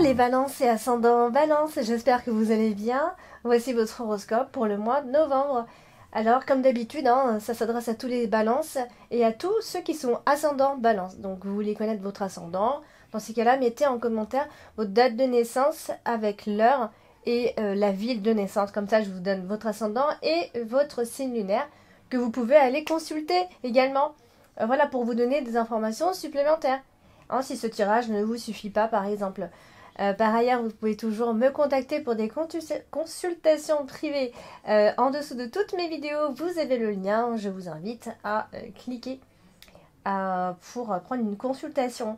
les balances et ascendants balance, j'espère que vous allez bien. Voici votre horoscope pour le mois de novembre. Alors, comme d'habitude, ça s'adresse à tous les balances et à tous ceux qui sont ascendants balance. Donc, vous voulez connaître votre ascendant. Dans ces cas-là, mettez en commentaire votre date de naissance avec l'heure et la ville de naissance. Comme ça, je vous donne votre ascendant et votre signe lunaire que vous pouvez aller consulter également. Voilà, pour vous donner des informations supplémentaires. Si ce tirage ne vous suffit pas, par exemple. Par ailleurs, vous pouvez toujours me contacter pour des consultations privées. En dessous de toutes mes vidéos, vous avez le lien. Je vous invite à cliquer pour prendre une consultation.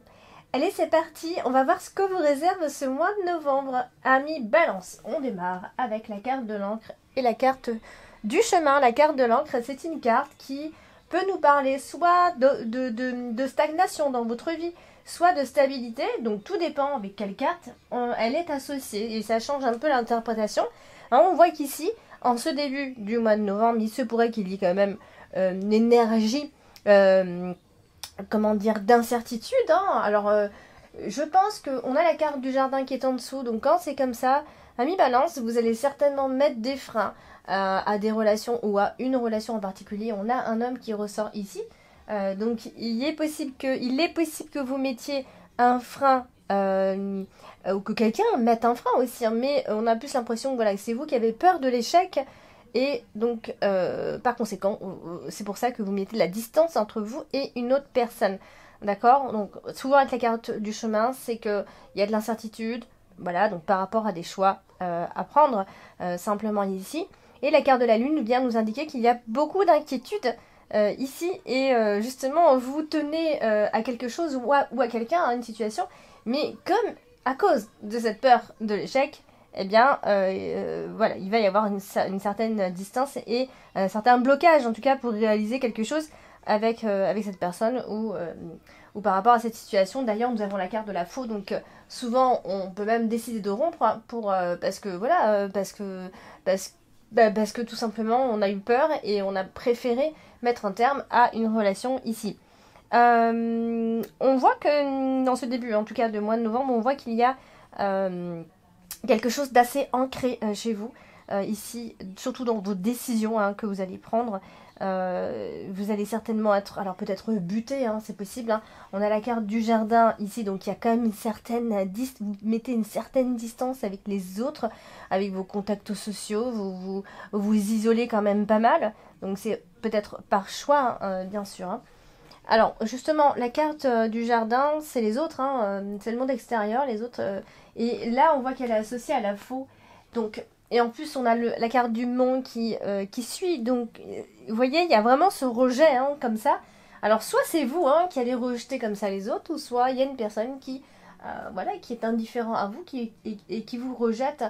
Allez, c'est parti. On va voir ce que vous réserve ce mois de novembre. Amis Balance, on démarre avec la carte de l'encre et la carte du chemin. La carte de l'encre, c'est une carte qui peut nous parler soit de stagnation dans votre vie, soit de stabilité, donc tout dépend avec quelle carte elle est associée, et ça change un peu l'interprétation. On voit qu'ici, en ce début du mois de novembre, il se pourrait qu'il y ait quand même une énergie, d'incertitude. Alors, je pense qu'on a la carte du jardin qui est en dessous, donc quand c'est comme ça, amis Balance, vous allez certainement mettre des freins à des relations ou à une relation en particulier. On a un homme qui ressort ici. Donc il est possible que vous mettiez un frein ou que quelqu'un mette un frein aussi, mais on a plus l'impression que c'est vous qui avez peur de l'échec et donc par conséquent c'est pour ça que vous mettez de la distance entre vous et une autre personne, d'accord. Donc souvent avec la carte du chemin, c'est qu'il y a de l'incertitude, voilà, donc par rapport à des choix à prendre simplement ici. Et la carte de la lune vient nous indiquer qu'il y a beaucoup d'inquiétudes ici, et justement vous tenez à quelque chose ou à quelqu'un, à une situation, mais comme à cause de cette peur de l'échec, eh bien voilà, il va y avoir une certaine distance et un certain blocage en tout cas pour réaliser quelque chose avec cette personne ou par rapport à cette situation. D'ailleurs, nous avons la carte de la faux, donc souvent on peut même décider de rompre parce que tout simplement on a eu peur et on a préféré mettre un terme à une relation ici. On voit que dans ce début, en tout cas de mois de novembre, on voit qu'il y a quelque chose d'assez ancré chez vous, ici, surtout dans vos décisions que vous allez prendre. Vous allez certainement être, alors peut-être buté, c'est possible. On a la carte du jardin ici, donc il y a quand même une certaine vous mettez une certaine distance avec les autres, avec vos contacts sociaux, vous isolez quand même pas mal, donc c'est peut-être par choix, bien sûr. Alors justement, la carte du jardin, c'est les autres, c'est le monde extérieur, les autres, et là on voit qu'elle est associée à la faux, donc. Et en plus, on a la carte du monde qui suit. Donc, vous voyez, il y a vraiment ce rejet, comme ça. Alors, soit c'est vous qui allez rejeter comme ça les autres, ou soit il y a une personne qui est indifférent à vous et qui vous rejette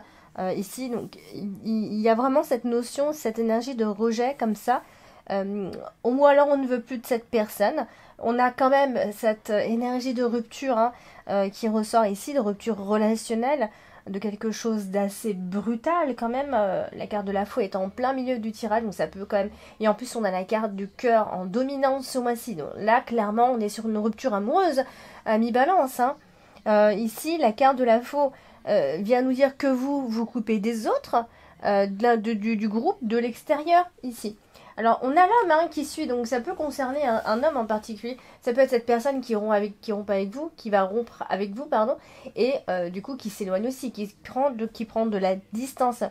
ici. Donc, il y a vraiment cette notion, cette énergie de rejet comme ça. Ou alors, on ne veut plus de cette personne. On a quand même cette énergie de rupture qui ressort ici, de rupture relationnelle, de quelque chose d'assez brutal quand même. La carte de la faux est en plein milieu du tirage, donc ça peut quand même. Et en plus on a la carte du cœur en dominance ce mois-ci, donc là clairement on est sur une rupture amoureuse, ami Balance. Ici la carte de la faux vient nous dire que vous coupez des autres, du groupe, de l'extérieur ici. Alors on a l'homme qui suit, donc ça peut concerner un homme en particulier. Ça peut être cette personne qui rompt pas avec vous, qui va rompre avec vous, pardon, et du coup qui s'éloigne aussi, qui prend de la distance.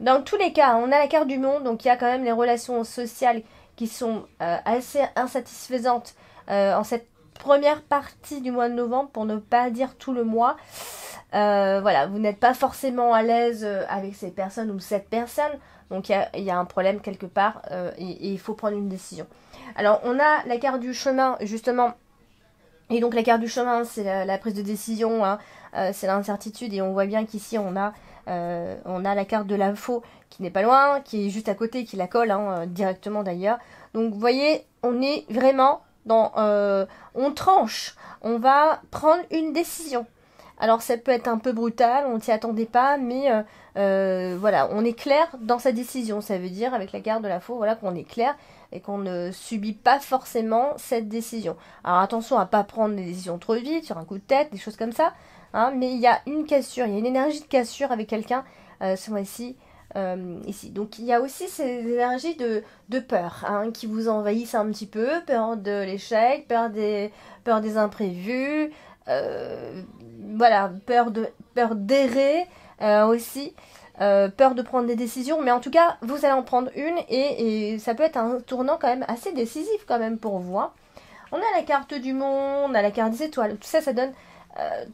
Dans tous les cas, on a la carte du monde, donc il y a quand même les relations sociales qui sont assez insatisfaisantes en cette première partie du mois de novembre, pour ne pas dire tout le mois. Voilà, vous n'êtes pas forcément à l'aise avec ces personnes ou cette personne. Donc il y a un problème quelque part et il faut prendre une décision. Alors on a la carte du chemin justement. Et donc la carte du chemin, c'est la prise de décision, c'est l'incertitude. Et on voit bien qu'ici on a la carte de la faux qui n'est pas loin, qui est juste à côté, qui la colle directement d'ailleurs. Donc vous voyez, on est vraiment on tranche, on va prendre une décision. Alors ça peut être un peu brutal, on ne s'y attendait pas, mais voilà, on est clair dans sa décision. Ça veut dire avec la carte de la faux, voilà, qu'on est clair et qu'on ne subit pas forcément cette décision. Alors attention à pas prendre des décisions trop vite, sur un coup de tête, des choses comme ça. Hein, mais il y a une cassure, il y a une énergie de cassure avec quelqu'un ce mois-ci. Ici. Donc il y a aussi ces énergies de peur hein, qui vous envahissent un petit peu, peur de l'échec, peur des imprévus, euh, voilà, peur d'errer aussi, peur de prendre des décisions, mais en tout cas vous allez en prendre une et ça peut être un tournant quand même assez décisif quand même pour vous. Hein. On a la carte du monde, on a la carte des étoiles, tout ça, ça donne ça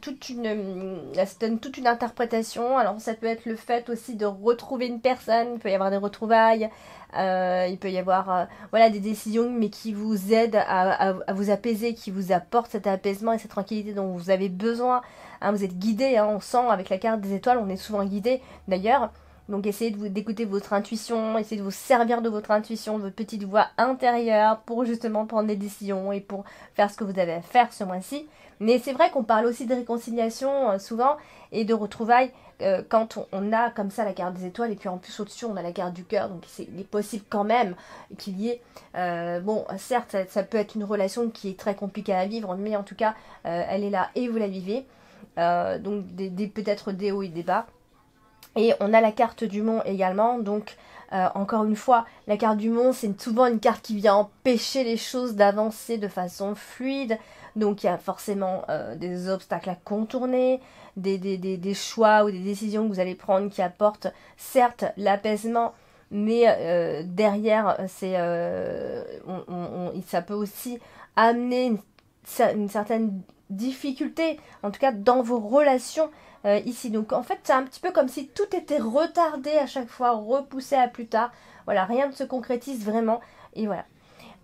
donne toute une interprétation. Alors ça peut être le fait aussi de retrouver une personne, il peut y avoir des retrouvailles, il peut y avoir voilà, des décisions mais qui vous aident à vous apaiser, qui vous apportent cet apaisement et cette tranquillité dont vous avez besoin. Hein, vous êtes guidé, hein, on sent avec la carte des étoiles, on est souvent guidé d'ailleurs. Donc essayez d'écouter votre intuition, essayez de vous servir de votre intuition, de votre petite voix intérieure pour justement prendre des décisions et pour faire ce que vous avez à faire ce mois-ci. Mais c'est vrai qu'on parle aussi de réconciliation souvent et de retrouvailles quand on a comme ça la carte des étoiles et puis en plus au-dessus on a la carte du cœur. Donc il est possible quand même qu'il y ait... bon, certes ça peut être une relation qui est très compliquée à vivre mais en tout cas elle est là et vous la vivez. Donc peut-être des hauts et des bas. Et on a la carte du mont également, donc encore une fois, la carte du mont, c'est souvent une carte qui vient empêcher les choses d'avancer de façon fluide. Donc il y a forcément des obstacles à contourner, des choix ou des décisions que vous allez prendre qui apportent certes l'apaisement, mais derrière, ça peut aussi amener une certaine difficulté, en tout cas dans vos relations ici. Donc en fait c'est un petit peu comme si tout était retardé à chaque fois, repoussé à plus tard. Voilà, rien ne se concrétise vraiment. Et voilà.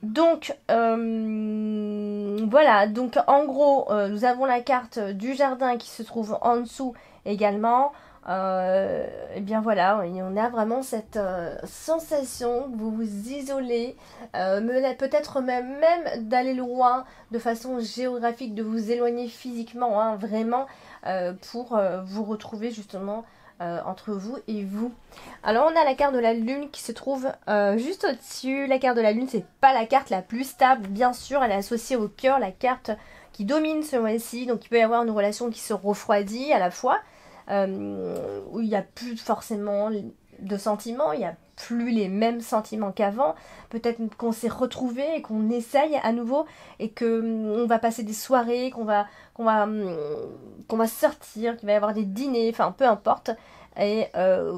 Donc voilà, donc en gros nous avons la carte du jardin qui se trouve en dessous également. Et bien voilà, on a vraiment cette sensation que vous vous isolez, peut-être même d'aller loin de façon géographique, de vous éloigner physiquement, hein, vraiment, pour vous retrouver justement entre vous et vous. Alors on a la carte de la lune qui se trouve juste au-dessus. La carte de la lune, c'est pas la carte la plus stable, bien sûr, elle est associée au cœur, la carte qui domine ce mois-ci, donc il peut y avoir une relation qui se refroidit à la fois. Où il n'y a plus forcément de sentiments, il n'y a plus les mêmes sentiments qu'avant. Peut-être qu'on s'est retrouvé et qu'on essaye à nouveau et que on va passer des soirées, qu'on va sortir, qu'il va y avoir des dîners, enfin peu importe, et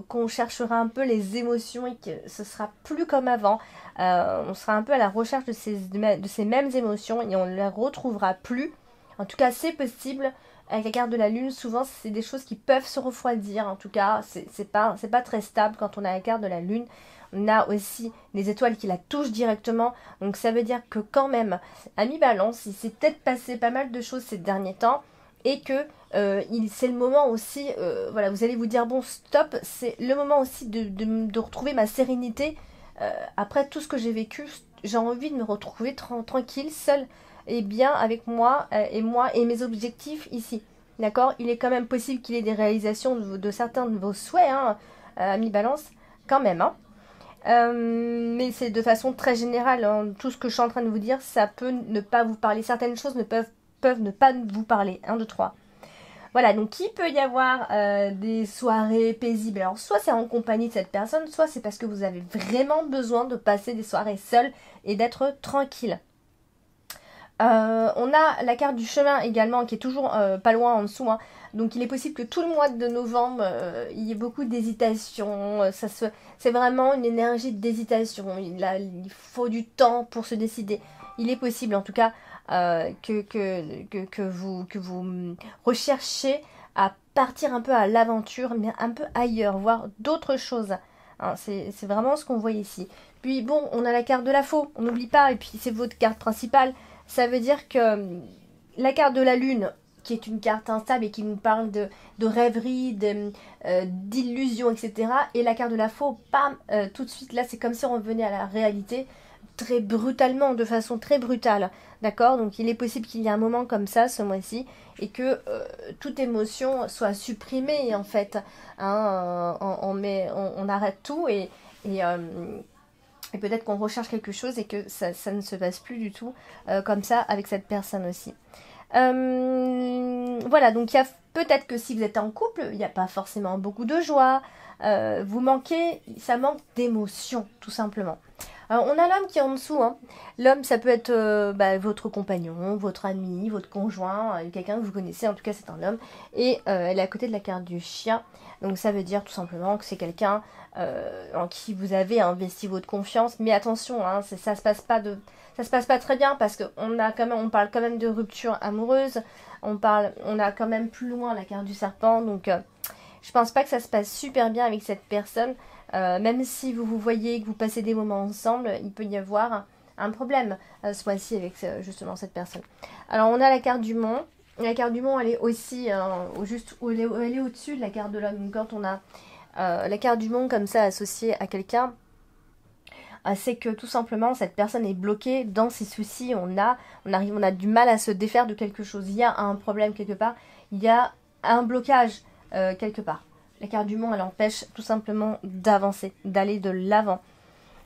qu'on cherchera un peu les émotions et que ce sera plus comme avant. On sera un peu à la recherche de ces mêmes émotions et on ne les retrouvera plus. En tout cas, c'est possible. Avec la carte de la lune, souvent c'est des choses qui peuvent se refroidir. En tout cas, c'est pas très stable quand on a la carte de la lune. On a aussi les étoiles qui la touchent directement. Donc ça veut dire que quand même, à mi-balance, il s'est peut-être passé pas mal de choses ces derniers temps. Et que c'est le moment aussi, voilà, vous allez vous dire, bon stop, c'est le moment aussi de retrouver ma sérénité. Après tout ce que j'ai vécu, j'ai envie de me retrouver tranquille, seule et bien avec moi et mes objectifs ici. D'accord. Il est quand même possible qu'il y ait des réalisations de certains de vos souhaits, hein, à mi-balance, quand même. Hein. Mais c'est de façon très générale. Hein. Tout ce que je suis en train de vous dire, ça peut ne pas vous parler. Certaines choses peuvent ne pas vous parler. 1, 2, 3. Voilà, donc il peut y avoir des soirées paisibles. Alors soit c'est en compagnie de cette personne, soit c'est parce que vous avez vraiment besoin de passer des soirées seules et d'être tranquille. On a la carte du chemin également qui est toujours pas loin en dessous. Hein. Donc il est possible que tout le mois de novembre, il y ait beaucoup d'hésitation. C'est vraiment une énergie d'hésitation. Il faut du temps pour se décider. Il est possible en tout cas que vous recherchez à partir un peu à l'aventure, mais un peu ailleurs, voir d'autres choses. Hein, c'est vraiment ce qu'on voit ici. Puis bon, on a la carte de la faux, on n'oublie pas, et puis c'est votre carte principale. Ça veut dire que la carte de la lune, qui est une carte instable et qui nous parle de rêverie, d'illusions, etc. Et la carte de la faux, bam, tout de suite là, c'est comme si on revenait à la réalité. très brutalement, de façon très brutale, d'accord? Donc il est possible qu'il y ait un moment comme ça ce mois-ci et que toute émotion soit supprimée en fait. Hein, on arrête tout et peut-être qu'on recherche quelque chose et que ça ne se passe plus du tout comme ça avec cette personne aussi. Voilà, donc il y a peut-être que si vous êtes en couple, il n'y a pas forcément beaucoup de joie. Ça manque d'émotion, tout simplement. Alors, on a l'homme qui est en dessous. Hein. L'homme, ça peut être votre compagnon, votre ami, votre conjoint, quelqu'un que vous connaissez. En tout cas, c'est un homme. Et elle est à côté de la carte du chien. Donc, ça veut dire tout simplement que c'est quelqu'un en qui vous avez investi votre confiance. Mais attention, hein, ça se passe pas très bien parce on parle quand même de rupture amoureuse. On a quand même plus loin la carte du serpent. Donc, je pense pas que ça se passe super bien avec cette personne. Même si vous voyez que vous passez des moments ensemble, il peut y avoir un problème ce mois-ci avec justement cette personne. Alors on a la carte du mont. La carte du mont, elle est aussi elle est au-dessus de la carte de l'homme. Donc quand on a la carte du mont comme ça associée à quelqu'un, c'est que tout simplement cette personne est bloquée dans ses soucis. On a du mal à se défaire de quelque chose. Il y a un problème quelque part. Il y a un blocage quelque part. La carte du mont, elle empêche tout simplement d'avancer, d'aller de l'avant.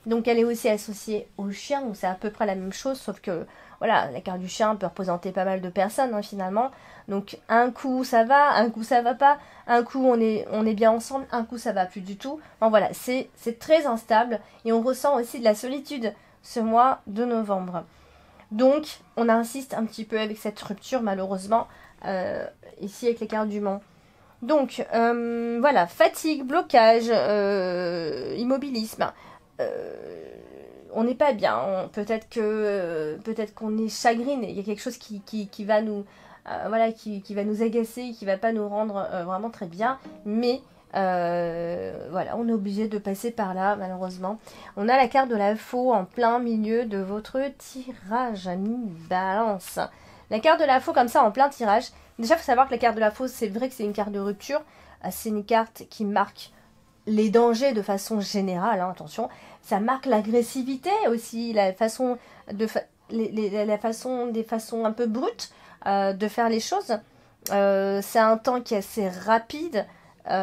Donc elle est aussi associée au chien, donc c'est à peu près la même chose, sauf que voilà, la carte du chien peut représenter pas mal de personnes hein, finalement. Donc un coup ça va, un coup ça va pas, un coup on est bien ensemble, un coup ça va plus du tout. Bon voilà, c'est très instable et on ressent aussi de la solitude ce mois de novembre. Donc on insiste un petit peu avec cette rupture malheureusement ici avec les cartes du mont. Donc, voilà, fatigue, blocage, immobilisme. On n'est pas bien. Peut-être qu'on est chagriné. Il y a quelque chose qui va nous, qui va nous agacer, qui va pas nous rendre vraiment très bien. Mais voilà, on est obligé de passer par là, malheureusement. On a la carte de la faux en plein milieu de votre tirage, ami Balance. La carte de la faux comme ça en plein tirage. Déjà, il faut savoir que la carte de la fausse, c'est vrai que c'est une carte de rupture. C'est une carte qui marque les dangers de façon générale, hein, attention. Ça marque l'agressivité aussi, des façons un peu brutes de faire les choses. C'est un temps qui est assez rapide,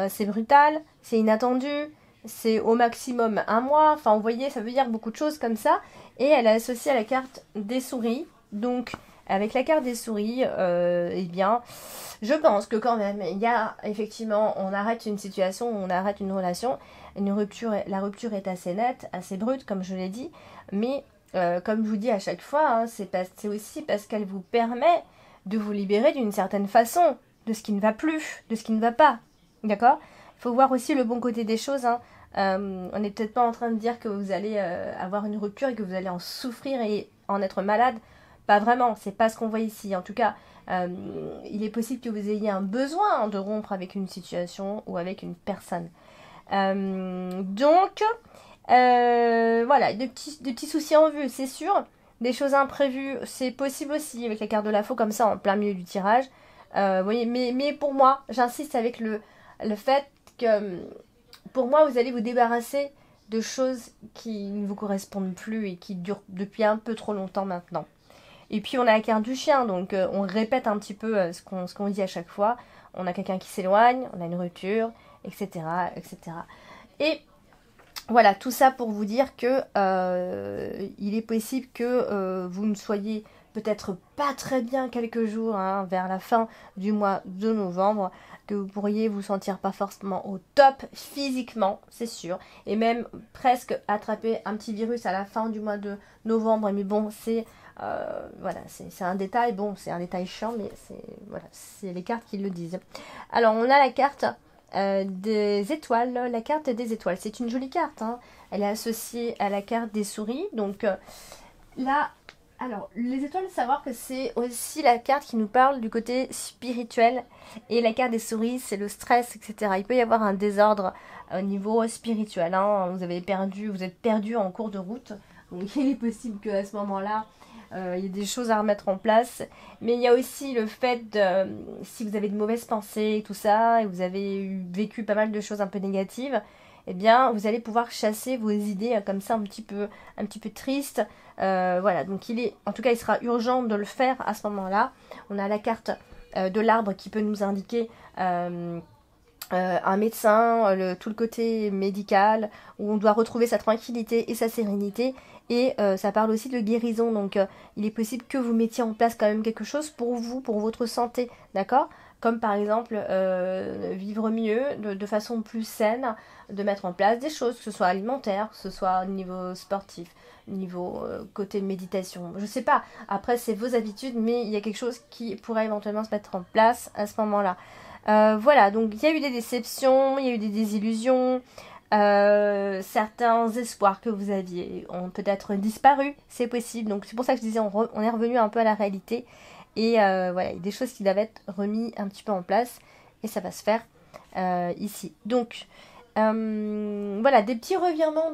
c'est brutal, c'est inattendu, c'est au maximum un mois. Enfin, vous voyez, ça veut dire beaucoup de choses comme ça. Et elle est associée à la carte des souris. Donc, avec la carte des souris, eh bien, je pense que quand même, il y a effectivement, on arrête une situation, on arrête une relation, la rupture est assez nette, assez brute, comme je l'ai dit, mais comme je vous dis à chaque fois, hein, c'est aussi parce qu'elle vous permet de vous libérer d'une certaine façon de ce qui ne va plus, de ce qui ne va pas, d'accord? Il faut voir aussi le bon côté des choses, hein. On n'est peut-être pas en train de dire que vous allez avoir une rupture et que vous allez en souffrir et en être malade. Pas vraiment, c'est pas ce qu'on voit ici. En tout cas, il est possible que vous ayez un besoin de rompre avec une situation ou avec une personne. Donc, voilà, des petits soucis en vue, c'est sûr. Des choses imprévues, c'est possible aussi avec la carte de la faux comme ça en plein milieu du tirage. Vous voyez, mais pour moi, j'insiste avec le fait que pour moi, vous allez vous débarrasser de choses qui ne vous correspondent plus et qui durent depuis un peu trop longtemps maintenant. Et puis on a la carte du chien, donc on répète un petit peu ce qu'on dit à chaque fois. On a quelqu'un qui s'éloigne, on a une rupture, etc., etc. Et voilà, tout ça pour vous dire que il est possible que vous ne soyez peut-être pas très bien quelques jours hein, vers la fin du mois de novembre, que vous pourriez vous sentir pas forcément au top physiquement, c'est sûr, et même presque attraper un petit virus à la fin du mois de novembre. Mais bon, c'est voilà, c'est un détail, bon, c'est un détail chiant, mais c'est les cartes qui le disent. Alors, on a la carte des étoiles, la carte des étoiles, c'est une jolie carte, hein. Elle est associée à la carte des souris, donc là, alors, les étoiles, savoir que c'est aussi la carte qui nous parle du côté spirituel, et la carte des souris, c'est le stress, etc. Il peut y avoir un désordre au niveau spirituel, hein. Vous êtes perdu en cours de route, donc il est possible qu'à ce moment-là, il y a des choses à remettre en place, mais il y a aussi le fait si vous avez de mauvaises pensées et tout ça, et vous avez vécu pas mal de choses un peu négatives, eh bien vous allez pouvoir chasser vos idées comme ça un petit peu tristes. Voilà, donc en tout cas il sera urgent de le faire à ce moment-là. On a la carte de l'arbre qui peut nous indiquer un médecin, tout le côté médical, où on doit retrouver sa tranquillité et sa sérénité. Et ça parle aussi de guérison, donc il est possible que vous mettiez en place quand même quelque chose pour vous, pour votre santé, d'accord? Comme par exemple vivre mieux, de façon plus saine, de mettre en place des choses, que ce soit alimentaire, que ce soit au niveau sportif, niveau côté méditation, je sais pas, après c'est vos habitudes, mais il y a quelque chose qui pourrait éventuellement se mettre en place à ce moment-là. Voilà, donc il y a eu des déceptions, il y a eu des désillusions, certains espoirs que vous aviez ont peut-être disparu, c'est possible. Donc c'est pour ça que je disais, on est revenu un peu à la réalité. Et voilà, il y a des choses qui doivent être remises un petit peu en place. Et ça va se faire ici. Donc voilà, des petits revirements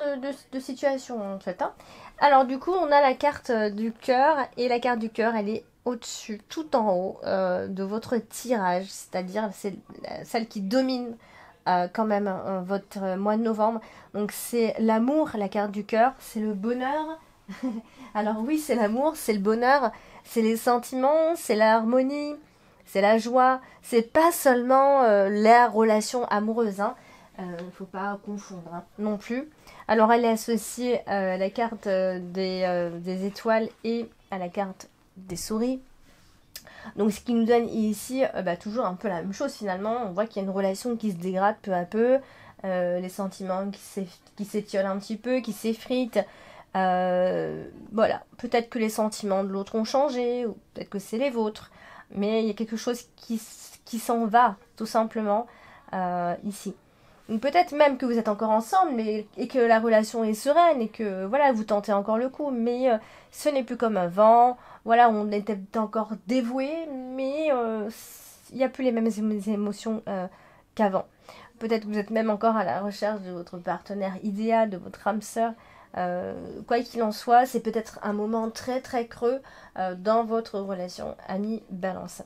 de situation en fait. Hein. Alors du coup, on a la carte du cœur. Et la carte du cœur, elle est au-dessus, tout en haut de votre tirage. C'est-à-dire, c'est celle qui domine quand même votre mois de novembre. Donc c'est l'amour, la carte du cœur, c'est le bonheur. Alors oui, c'est l'amour, c'est le bonheur, c'est les sentiments, c'est l'harmonie, c'est la joie. C'est pas seulement la relation amoureuse, hein. Faut pas confondre hein, non plus. Alors elle est associée à la carte des étoiles et à la carte des souris. Donc ce qui nous donne ici toujours un peu la même chose finalement. On voit qu'il y a une relation qui se dégrade peu à peu, les sentiments qui s'étiolent un petit peu, qui s'effritent. Voilà, peut-être que les sentiments de l'autre ont changé, ou peut-être que c'est les vôtres, mais il y a quelque chose qui s'en va tout simplement ici. Donc peut-être même que vous êtes encore ensemble et que la relation est sereine et que voilà, vous tentez encore le coup, mais ce n'est plus comme avant. Voilà, on était encore dévoués, mais il n'y a plus les mêmes émotions qu'avant. Peut-être que vous êtes même encore à la recherche de votre partenaire idéal, de votre âme sœur. Quoi qu'il en soit, c'est peut-être un moment très très creux dans votre relation ami-balance.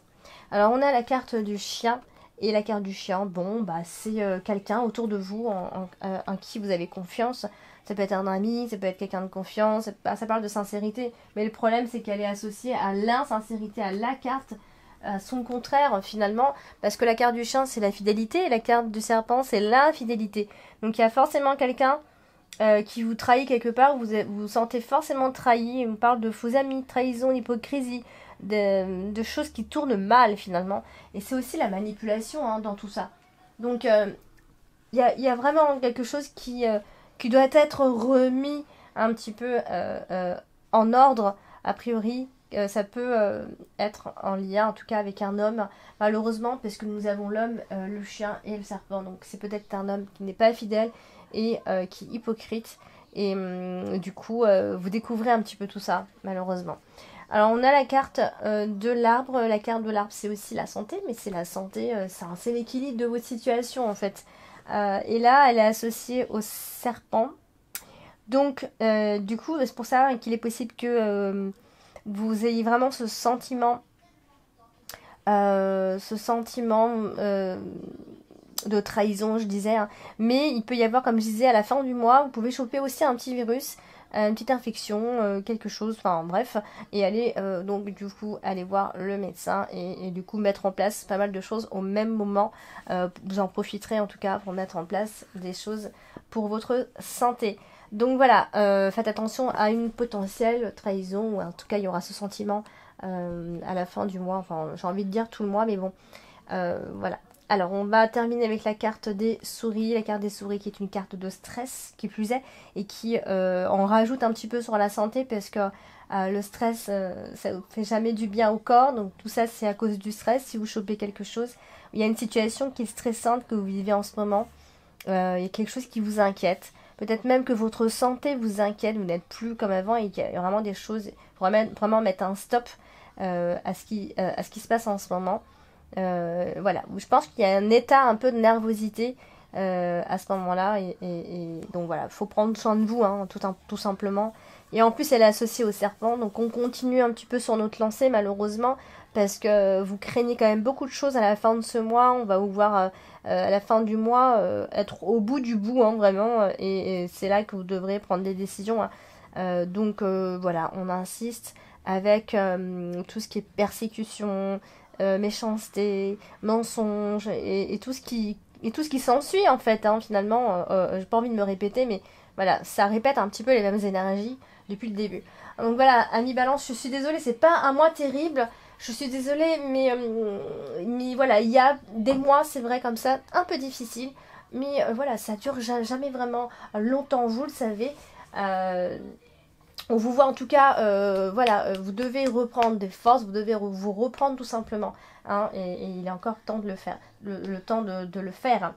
Alors on a la carte du chien. Et la carte du chien, bon, c'est quelqu'un autour de vous en qui vous avez confiance. Ça peut être un ami, ça peut être quelqu'un de confiance, ça parle de sincérité. Mais le problème, c'est qu'elle est associée à l'insincérité, à la carte, à son contraire finalement. Parce que la carte du chien, c'est la fidélité, et la carte du serpent, c'est l'infidélité. Donc il y a forcément quelqu'un qui vous trahit quelque part, vous vous sentez forcément trahi. On parle de faux amis, trahison, hypocrisie. De choses qui tournent mal finalement, et c'est aussi la manipulation hein, dans tout ça. Donc il y a vraiment quelque chose qui doit être remis un petit peu en ordre. A priori ça peut être en lien en tout cas avec un homme, malheureusement, parce que nous avons l'homme, le chien et le serpent. Donc c'est peut-être un homme qui n'est pas fidèle et qui est hypocrite, et du coup vous découvrez un petit peu tout ça malheureusement. Alors on a la carte de l'arbre. La carte de l'arbre, c'est aussi la santé, mais c'est la santé, c'est l'équilibre de votre situation en fait. Et là, elle est associée au serpent. Donc du coup, c'est pour ça qu'il est possible que vous ayez vraiment ce sentiment de trahison, je disais. Hein. Mais il peut y avoir, comme je disais, à la fin du mois, vous pouvez choper aussi un petit virus, une petite infection, quelque chose, enfin bref, et aller donc du coup aller voir le médecin et du coup mettre en place pas mal de choses au même moment. Vous en profiterez en tout cas pour mettre en place des choses pour votre santé. Donc voilà, faites attention à une potentielle trahison, ou en tout cas il y aura ce sentiment à la fin du mois, enfin j'ai envie de dire tout le mois, mais bon, voilà. Alors, on va terminer avec la carte des souris. La carte des souris qui est une carte de stress, qui plus est, et qui en rajoute un petit peu sur la santé, parce que le stress, ça ne fait jamais du bien au corps. Donc, tout ça, c'est à cause du stress. Si vous chopez quelque chose, il y a une situation qui est stressante que vous vivez en ce moment. Il y a quelque chose qui vous inquiète. Peut-être même que votre santé vous inquiète, vous n'êtes plus comme avant, et qu'il y a vraiment des choses. Il faut vraiment mettre un stop à ce qui se passe en ce moment. Voilà, je pense qu'il y a un état un peu de nervosité à ce moment-là, et donc voilà, faut prendre soin de vous, hein, tout simplement. Et en plus, elle est associée au serpent, donc on continue un petit peu sur notre lancée, malheureusement. parce que vous craignez quand même beaucoup de choses à la fin de ce mois. On va vous voir à la fin du mois être au bout du bout, hein, vraiment, et c'est là que vous devrez prendre des décisions, hein. Donc voilà, on insiste avec tout ce qui est persécution, méchanceté, mensonge et tout ce qui s'ensuit en fait, hein, finalement. J'ai pas envie de me répéter, mais voilà, ça répète un petit peu les mêmes énergies depuis le début. Donc voilà, ami Balance, je suis désolée, c'est pas un mois terrible. Je suis désolée, mais voilà, il y a des mois, c'est vrai, comme ça, un peu difficile. Mais voilà, ça dure jamais vraiment longtemps, vous le savez. Euh, on vous voit en tout cas, voilà, vous devez reprendre des forces, vous devez vous reprendre tout simplement, hein, et il est encore temps de le faire, le temps de le faire, hein.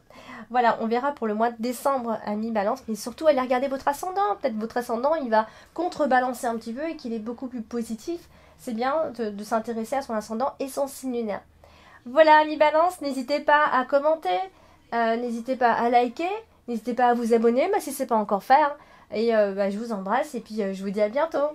Voilà, on verra pour le mois de décembre, ami Balance, mais surtout allez regarder votre ascendant, peut-être votre ascendant il va contrebalancer un petit peu et qu'il est beaucoup plus positif, c'est bien de s'intéresser à son ascendant et son signe lunaire. Voilà, ami Balance, n'hésitez pas à commenter, n'hésitez pas à liker, n'hésitez pas à vous abonner, si ce n'est pas encore fait, hein. Et je vous embrasse et puis je vous dis à bientôt.